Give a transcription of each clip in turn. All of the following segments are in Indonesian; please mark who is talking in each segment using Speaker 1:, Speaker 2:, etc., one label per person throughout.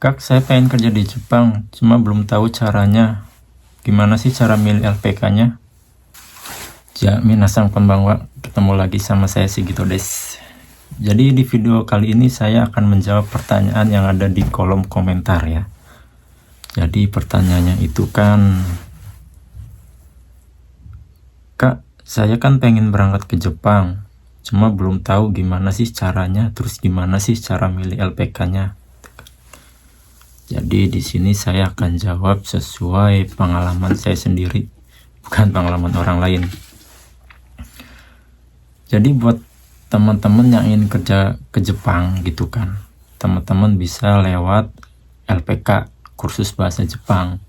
Speaker 1: Kak, saya pengen kerja di Jepang, cuma belum tahu caranya. Gimana sih cara milih LPK-nya? Ja, minasang konbanwa. Ketemu lagi sama saya Sigito des. Jadi di video kali ini saya akan menjawab pertanyaan yang ada di kolom komentar ya. Jadi pertanyaannya itu kan, Kak, saya kan pengen berangkat ke Jepang, cuma belum tahu gimana sih caranya, terus gimana sih cara milih LPK-nya. Jadi di sini saya akan jawab sesuai pengalaman saya sendiri, bukan pengalaman orang lain. Jadi buat teman-teman yang ingin kerja ke Jepang gitu kan, teman-teman bisa lewat LPK, kursus bahasa Jepang.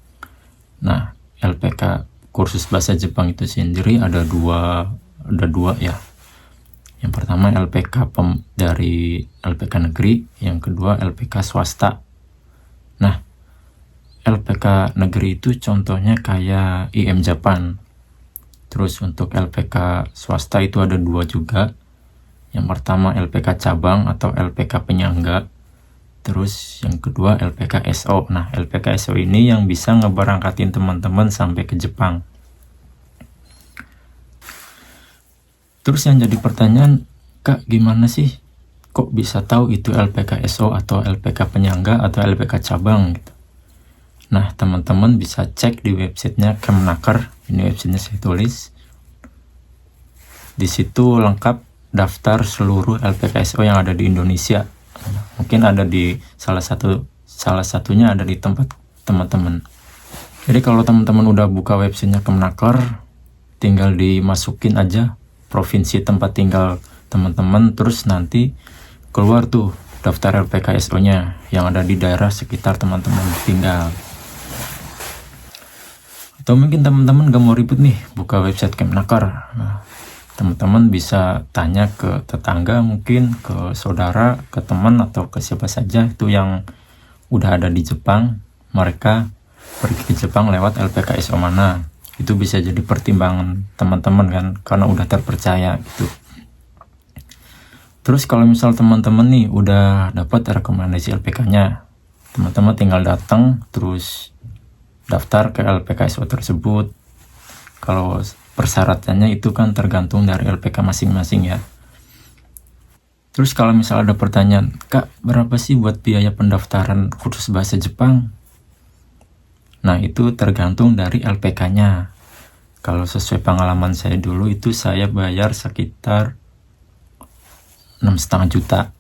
Speaker 1: Nah, LPK kursus bahasa Jepang itu sendiri ada dua ya. Yang pertama LPK dari LPK negeri, yang kedua LPK swasta. Nah, LPK negeri itu contohnya kayak IM Japan. Terus untuk LPK swasta itu ada dua juga. Yang pertama LPK cabang atau LPK penyangga. Terus yang kedua LPK SO. Nah, LPK SO ini yang bisa ngeberangkatin teman-teman sampai ke Jepang. Terus yang jadi pertanyaan, Kak, gimana sih kok bisa tahu itu LPK SO atau LPK penyangga atau LPK cabang gitu? Nah, teman-teman bisa cek di websitenya Kemnaker. Ini websitenya saya tulis. Di situ lengkap daftar seluruh LPK SO yang ada di Indonesia. Mungkin ada di salah satunya ada di tempat teman-teman. Jadi kalau teman-teman udah buka websitenya Kemnaker, tinggal dimasukin aja provinsi tempat tinggal teman-teman, terus nanti keluar tuh daftar LPK SO-nya yang ada di daerah sekitar teman-teman tinggal. Atau mungkin teman-teman gak mau ribet nih buka website Kemnaker. Nah, teman-teman bisa tanya ke tetangga, mungkin ke saudara, ke teman, atau ke siapa saja itu yang udah ada di Jepang. Mereka pergi ke Jepang lewat LPK SO mana. Itu bisa jadi pertimbangan teman-teman kan, karena udah terpercaya gitu. Terus kalau misal teman-teman nih udah dapat rekomendasi LPK-nya, teman-teman tinggal datang terus daftar ke LPK SO tersebut. Kalau persyaratannya itu kan tergantung dari LPK masing-masing ya. Terus kalau misal ada pertanyaan, Kak, berapa sih buat biaya pendaftaran kursus bahasa Jepang? Nah, itu tergantung dari LPK-nya. Kalau sesuai pengalaman saya dulu itu saya bayar sekitar 6,5 juta.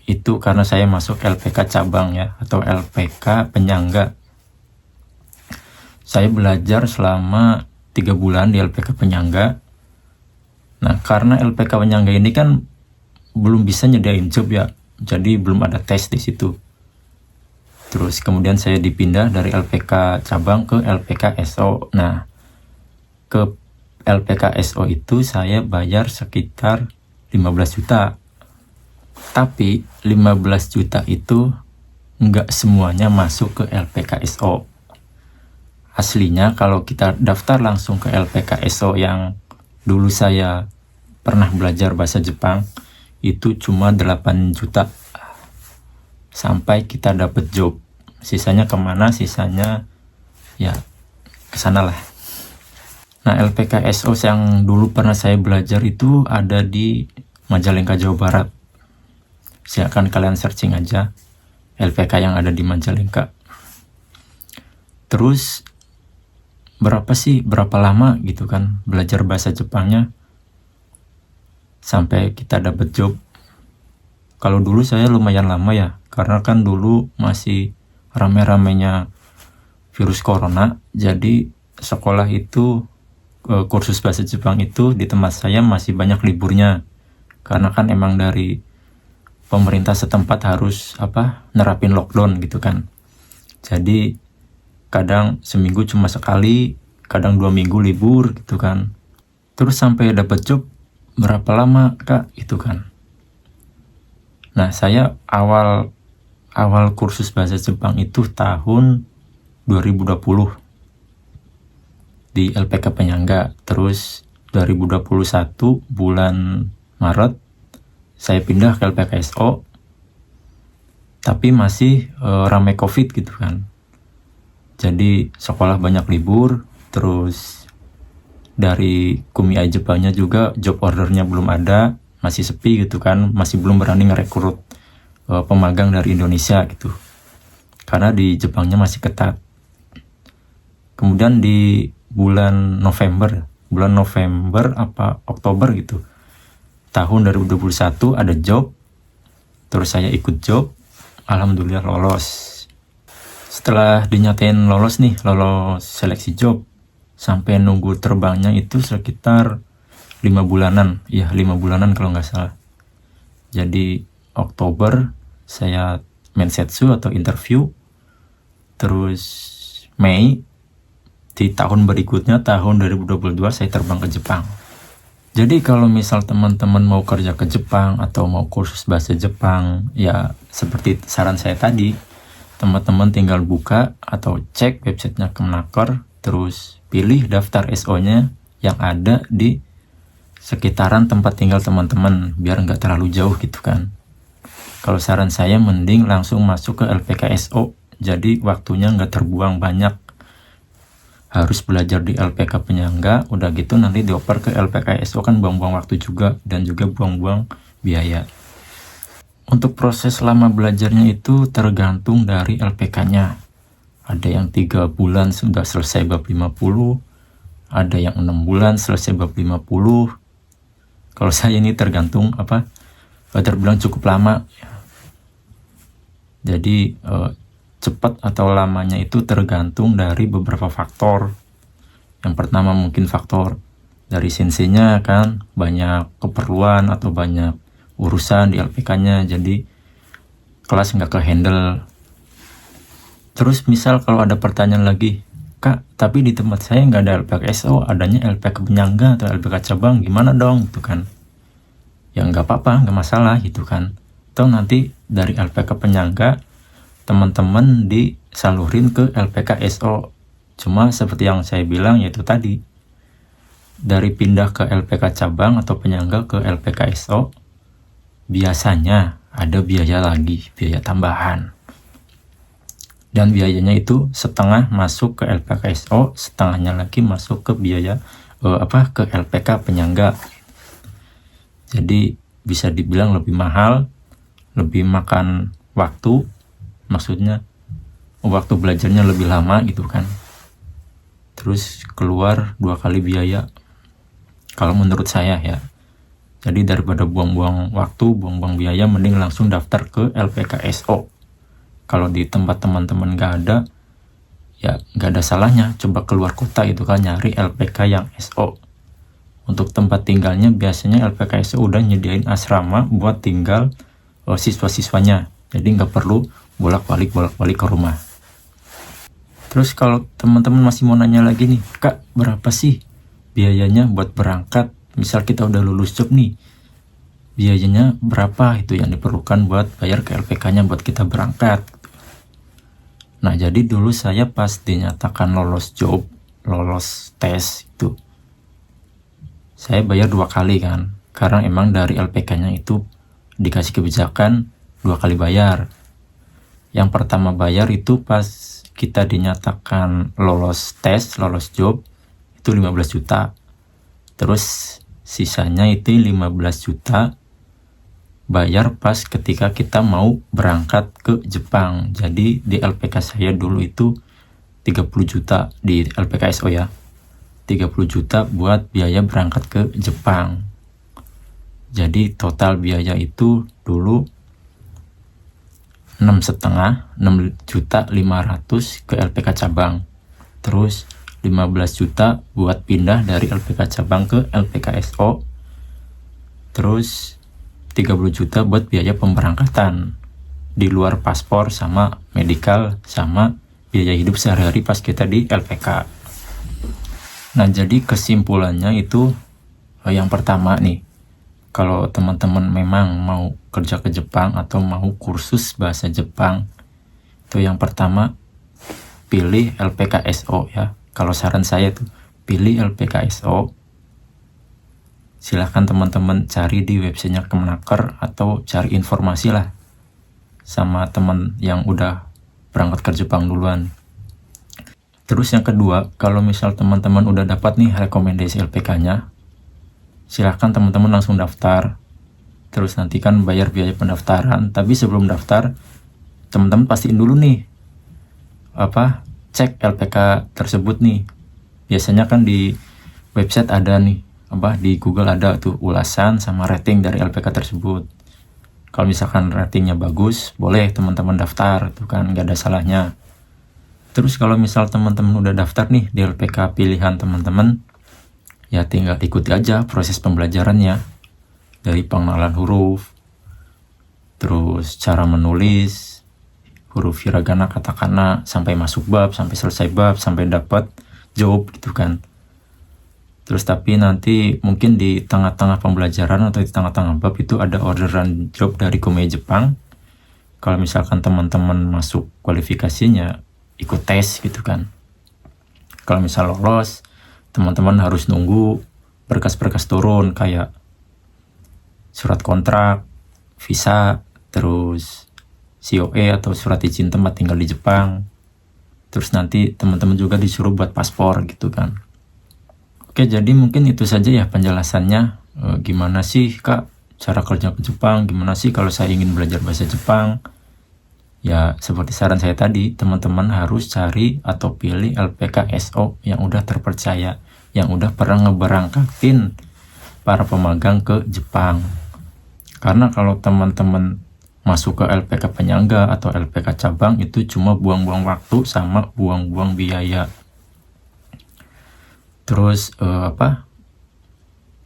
Speaker 1: Itu karena saya masuk LPK cabang ya, atau LPK penyangga. Saya belajar selama 3 bulan di LPK penyangga. Nah, karena LPK penyangga ini kan belum bisa nyediain job ya, jadi belum ada tes di situ. Terus kemudian saya dipindah dari LPK cabang ke LPK SO. Nah, ke LPK SO itu saya bayar sekitar 15 juta. Tapi 15 juta itu nggak semuanya masuk ke LPK SO. Aslinya kalau kita daftar langsung ke LPK SO yang dulu saya pernah belajar bahasa Jepang, itu cuma 8 juta. Sampai kita dapat job. Sisanya kemana? Sisanya ya kesana lah. Nah, LPK SO yang dulu pernah saya belajar itu ada di Majalengka, Jawa Barat. Silakan kalian searching aja LPK yang ada di Majalengka. Terus berapa lama gitu kan belajar bahasa Jepangnya sampai kita dapat job? Kalau dulu saya lumayan lama ya, karena kan dulu masih rame-ramenya virus corona. Jadi sekolah itu, kursus bahasa Jepang itu di tempat saya masih banyak liburnya, karena kan emang dari pemerintah setempat harus nerapin lockdown gitu kan. Jadi kadang seminggu cuma sekali, kadang 2 minggu libur gitu kan. Terus sampai dapat job berapa lama, Kak, itu kan. Nah, saya awal kursus bahasa Jepang itu tahun 2020 di LPK penyangga. Terus 2021 bulan Maret saya pindah ke LPK SO. tapi masih ramai COVID gitu kan. Jadi sekolah banyak libur, terus dari KUMI Jepangnya juga job ordernya belum ada, masih sepi gitu kan, masih belum berani ngerekrut pemagang dari Indonesia gitu. Karena di Jepangnya masih ketat. Kemudian di bulan November apa Oktober gitu, tahun 2021 ada job, terus saya ikut job, alhamdulillah lolos. Setelah dinyatain lolos seleksi job, sampai nunggu terbangnya itu sekitar 5 bulanan, ya 5 bulanan kalau nggak salah. Jadi Oktober saya mensetsu atau interview, terus Mei di tahun berikutnya, tahun 2022 saya terbang ke Jepang. Jadi kalau misal teman-teman mau kerja ke Jepang atau mau kursus bahasa Jepang, ya seperti saran saya tadi, teman-teman tinggal buka atau cek websitenya Kemenaker, terus pilih daftar SO-nya yang ada di sekitaran tempat tinggal teman-teman, biar nggak terlalu jauh gitu kan. Kalau saran saya mending langsung masuk ke LPK SO, jadi waktunya nggak terbuang banyak. Harus belajar di LPK penyangga, udah gitu nanti dioper ke LPK SO kan buang-buang waktu juga, dan juga buang-buang biaya. Untuk proses lama belajarnya itu tergantung dari LPK-nya. Ada yang 3 bulan sudah selesai bab 50, ada yang 6 bulan selesai bab 50. Kalau saya ini tergantung terbilang cukup lama. Jadi cepat atau lamanya itu tergantung dari beberapa faktor. Yang pertama mungkin faktor dari senseinya kan, banyak keperluan atau banyak urusan di LPK-nya, jadi kelas nggak ke-handle. Terus misal kalau ada pertanyaan lagi, Kak, tapi di tempat saya nggak ada LPK SO, adanya LPK penyangga atau LPK cabang, gimana dong gitu kan? Ya nggak apa-apa, nggak masalah gitu kan. Atau nanti dari LPK penyangga teman-teman disalurin ke LPK SO. Cuma seperti yang saya bilang yaitu tadi, dari pindah ke LPK cabang atau penyangga ke LPK SO, biasanya ada biaya lagi, biaya tambahan. Dan biayanya itu setengah masuk ke LPK SO, setengahnya lagi masuk ke biaya ke LPK penyangga. Jadi bisa dibilang lebih mahal, lebih makan waktu, maksudnya waktu belajarnya lebih lama gitu kan. Terus keluar 2 kali biaya, kalau menurut saya ya. Jadi daripada buang-buang waktu, buang-buang biaya, mending langsung daftar ke LPK SO. Kalau di tempat teman-teman nggak ada, ya nggak ada salahnya coba keluar kota itu kan, nyari LPK yang SO. Untuk tempat tinggalnya biasanya LPK SO udah nyediain asrama buat tinggal siswa-siswanya. Jadi nggak perlu bolak-balik ke rumah. Terus kalau teman-teman masih mau nanya lagi nih, Kak, berapa sih biayanya buat berangkat? Misal kita udah lulus job nih, biayanya berapa itu yang diperlukan buat bayar ke LPK-nya buat kita berangkat. Nah, jadi dulu saya pas dinyatakan lolos job, lolos tes itu, saya bayar 2 kali kan, karena emang dari LPK-nya itu dikasih kebijakan 2 kali bayar. Yang pertama bayar itu pas kita dinyatakan lolos tes, lolos job, itu 15 juta. Terus sisanya itu 15 juta bayar pas ketika kita mau berangkat ke Jepang. Jadi di LPK saya dulu itu 30 juta, di LPK SO ya, 30 juta buat biaya berangkat ke Jepang. Jadi total biaya itu dulu 6,5 ke LPK cabang. Terus 15 juta buat pindah dari LPK cabang ke LPK SO. Terus 30 juta buat biaya pemberangkatan di luar paspor sama medical sama biaya hidup sehari-hari pas kita di LPK. Nah, jadi kesimpulannya itu yang pertama nih, kalau teman-teman memang mau kerja ke Jepang atau mau kursus bahasa Jepang, itu yang pertama pilih LPK SO ya. Kalau saran saya tuh pilih LPK SO. Silahkan teman-teman cari di websitenya Kemenaker atau cari informasi lah. sama teman yang udah berangkat ke Jepang duluan. Terus yang kedua, kalau misal teman-teman udah dapat nih rekomendasi LPK-nya, silahkan teman-teman langsung daftar. Terus nanti kan bayar biaya pendaftaran, tapi sebelum daftar, teman-teman pastiin dulu nih, cek LPK tersebut nih. Biasanya kan di website ada nih, di Google ada tuh ulasan sama rating dari LPK tersebut. Kalau misalkan ratingnya bagus, boleh teman-teman daftar, tuh kan nggak ada salahnya. Terus kalau misal teman-teman udah daftar nih di LPK pilihan teman-teman, ya tinggal ikuti aja proses pembelajarannya. Dari pengenalan huruf, terus cara menulis, huruf hiragana, katakana, sampai masuk bab, sampai selesai bab, sampai dapat job gitu kan. Terus tapi nanti mungkin di tengah-tengah pembelajaran atau di tengah-tengah bab itu ada orderan job dari Komeja Jepang. Kalau misalkan teman-teman masuk kualifikasinya, ikut tes gitu kan. Kalau misal lolos, teman-teman harus nunggu berkas-berkas turun kayak surat kontrak, visa, terus COE atau surat izin tempat tinggal di Jepang. Terus nanti teman-teman juga disuruh buat paspor gitu kan. Oke, jadi mungkin itu saja ya penjelasannya. Gimana sih Kak cara kerja ke Jepang? Gimana sih kalau saya ingin belajar bahasa Jepang? Ya seperti saran saya tadi, teman-teman harus cari atau pilih LPK SO yang udah terpercaya, yang udah pernah ngeberangkatin para pemagang ke Jepang. Karena kalau teman-teman masuk ke LPK penyangga atau LPK cabang itu cuma buang-buang waktu sama buang-buang biaya. Terus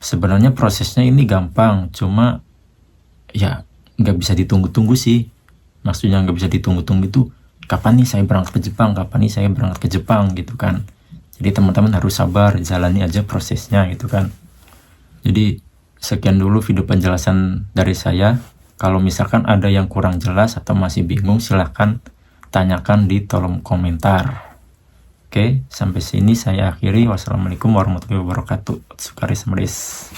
Speaker 1: sebenarnya prosesnya ini gampang, cuma ya nggak bisa ditunggu-tunggu sih. Maksudnya nggak bisa ditunggu-tunggu itu kapan nih saya berangkat ke Jepang, kapan nih saya berangkat ke Jepang gitu kan. Jadi teman-teman harus sabar, jalani aja prosesnya gitu kan. Jadi sekian dulu video penjelasan dari saya. Kalau misalkan ada yang kurang jelas atau masih bingung, silahkan tanyakan di kolom komentar. Oke, sampai sini saya akhiri. Wassalamualaikum warahmatullahi wabarakatuh. Sukari semedis.